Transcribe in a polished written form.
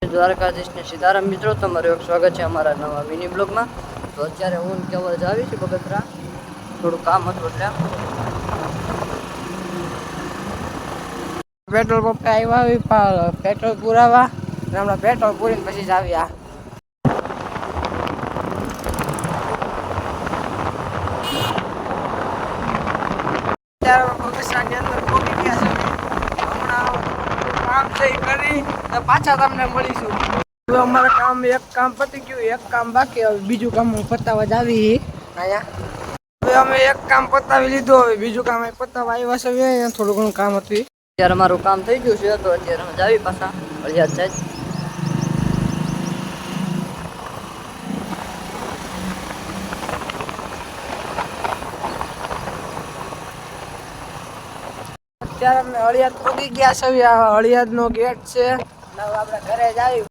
દ્વારકાધીશ ને સીતારામ મિત્રો, તમારું એક સ્વાગત છે અમારા નવા મિની બ્લોગમાં. તો અત્યારે હું કેવળ જાવી છું બગસરા, થોડું કામ હતું એટલે. પેટ્રોલ પંપે આવ્યા પેટ્રોલ પુરાવા, હમણાં પેટ્રોલ પૂરીને પછી જ આવ્યા. બગસરાની અંદર પહોંચી ગયા છે. હમણાં કામ થઈ કરી પાછા તમને મળીશું. હવે અમારા કામ એક કામ પતી ગયું, એક કામ બાકી. હવે બીજું કામ પતાવવા જ આવી અહીંયા. હવે અમે એક કામ પતાવી લીધું, હવે બીજું કામ પતાવવા આવ્યા છે. અહીંયા થોડું ઘણું કામ હતું. અત્યારે અમારું કામ થઈ ગયું છે, તો અત્યારે અમે જાવી પાછા અળિયાદ જાય. અત્યારે અમે અળિયાદ પહોંચી ગયા છે. અળિયાદ નો ગેટ છે. હવે આપણે ઘરે જ આવી.